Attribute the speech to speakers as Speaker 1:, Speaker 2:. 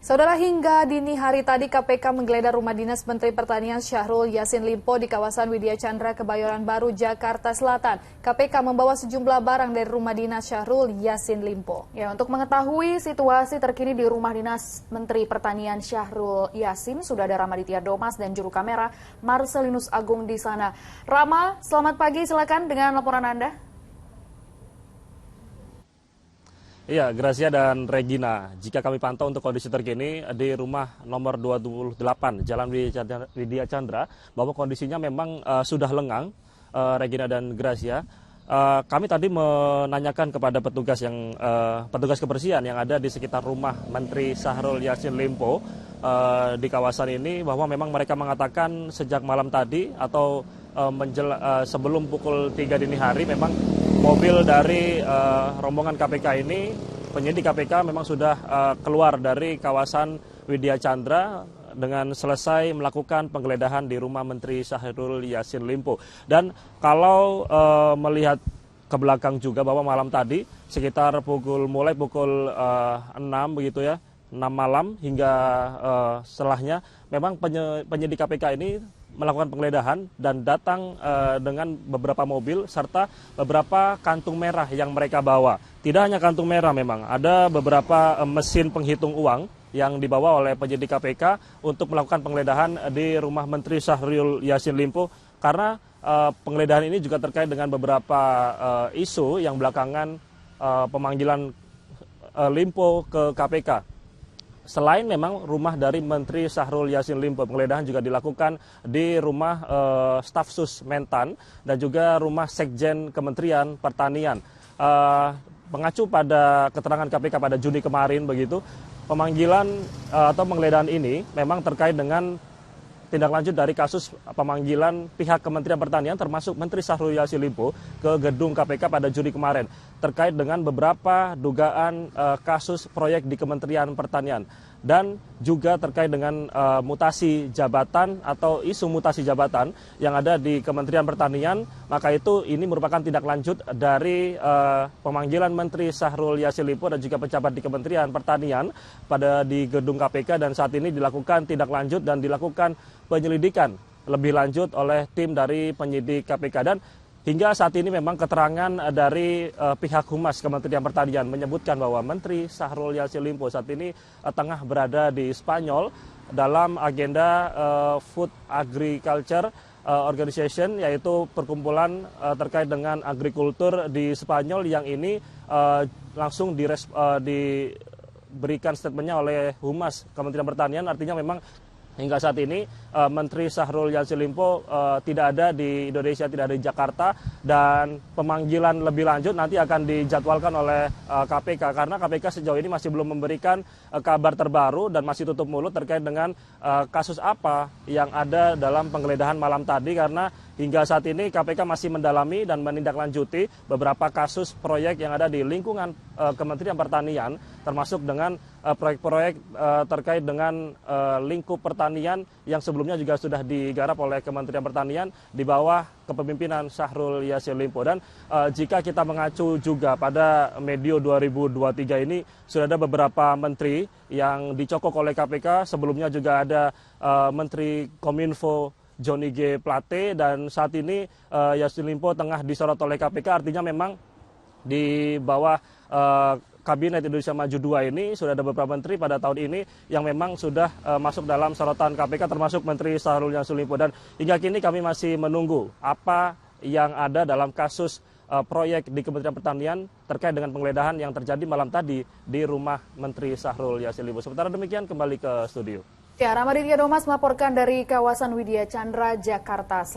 Speaker 1: Saudara, hingga dini hari tadi KPK menggeledah rumah dinas Menteri Pertanian Syahrul Yassin Limpo di kawasan Widya Chandra, Kebayoran Baru, Jakarta Selatan. KPK membawa sejumlah barang dari rumah dinas Syahrul Yassin Limpo.
Speaker 2: Ya, untuk mengetahui situasi terkini di rumah dinas Menteri Pertanian Syahrul Yassin, sudah ada Ramaditya Domas dan juru kamera Marcelinus Agung di sana. Rama, selamat pagi, silakan dengan laporan Anda.
Speaker 3: Iya, Gracia dan Regina, jika kami pantau untuk kondisi terkini di rumah nomor 28 Jalan Widya Chandra, bahwa kondisinya memang sudah lengang, Regina dan Gracia. Kami tadi menanyakan kepada petugas kebersihan yang ada di sekitar rumah Menteri Syahrul Yassin Limpo di kawasan ini, bahwa memang mereka mengatakan sejak malam tadi atau sebelum pukul 3 dini hari memang mobil dari rombongan KPK ini, penyidik KPK memang sudah keluar dari kawasan Widya Chandra dengan selesai melakukan penggeledahan di rumah Menteri Syahrul Yassin Limpo. Dan kalau melihat ke belakang juga bahwa malam tadi sekitar mulai pukul 6 begitu ya, 6 malam hingga setelahnya memang penyidik KPK ini melakukan penggeledahan dan datang dengan beberapa mobil serta beberapa kantung merah yang mereka bawa. Tidak hanya kantung merah, memang ada beberapa mesin penghitung uang yang dibawa oleh penyidik KPK untuk melakukan penggeledahan di rumah Menteri Syahrul Yassin Limpo, karena penggeledahan ini juga terkait dengan beberapa isu yang belakangan pemanggilan Limpo ke KPK. Selain memang rumah dari Menteri Syahrul Yassin Limpo, penggeledahan juga dilakukan di rumah staf sus Mentan dan juga rumah Sekjen Kementerian Pertanian. Mengacu pada keterangan KPK pada Juni kemarin begitu, pemanggilan atau penggeledahan ini memang terkait dengan tindak lanjut dari kasus pemanggilan pihak Kementerian Pertanian termasuk Menteri Syahrul Yassin Limpo ke gedung KPK pada Juni kemarin terkait dengan beberapa dugaan kasus proyek di Kementerian Pertanian dan juga terkait dengan mutasi jabatan atau isu mutasi jabatan yang ada di Kementerian Pertanian. Maka itu ini merupakan tindak lanjut dari pemanggilan Menteri Syahrul Yassin Limpo dan juga pejabat di Kementerian Pertanian di gedung KPK, dan saat ini dilakukan tindak lanjut dan dilakukan penyelidikan lebih lanjut oleh tim dari penyidik KPK. Dan hingga saat ini memang keterangan dari pihak Humas Kementerian Pertanian menyebutkan bahwa Menteri Syahrul Yassin Limpo saat ini tengah berada di Spanyol dalam agenda Food Agriculture Organization, yaitu perkumpulan terkait dengan agrikultur di Spanyol, yang ini langsung diberikan statementnya oleh Humas Kementerian Pertanian. Artinya memang hingga saat ini Menteri Syahrul Yassin Limpo tidak ada di Indonesia, tidak ada di Jakarta, dan pemanggilan lebih lanjut nanti akan dijadwalkan oleh KPK, karena KPK sejauh ini masih belum memberikan kabar terbaru dan masih tutup mulut terkait dengan kasus apa yang ada dalam penggeledahan malam tadi, karena hingga saat ini KPK masih mendalami dan menindaklanjuti beberapa kasus proyek yang ada di lingkungan Kementerian Pertanian, termasuk dengan proyek-proyek terkait dengan lingkup pertanian yang sebelumnya juga sudah digarap oleh Kementerian Pertanian di bawah kepemimpinan Syahrul Yassin Limpo. Dan jika kita mengacu juga pada medio 2023 ini, sudah ada beberapa menteri yang dicokok oleh KPK. Sebelumnya juga ada Menteri Kominfo Johnny G. Plate, dan saat ini Yassin Limpo tengah disorot oleh KPK. Artinya memang di bawah Kabinet Indonesia Maju 2 ini sudah ada beberapa menteri pada tahun ini yang memang sudah masuk dalam sorotan KPK, termasuk Menteri Syahrul Yassin Limpo. Dan hingga kini kami masih menunggu apa yang ada dalam kasus proyek di Kementerian Pertanian terkait dengan penggeledahan yang terjadi malam tadi di rumah Menteri Syahrul Yassin Limpo. Sementara demikian, kembali ke studio.
Speaker 2: Ya, Ramaditya Domas melaporkan dari kawasan Widya Chandra, Jakarta.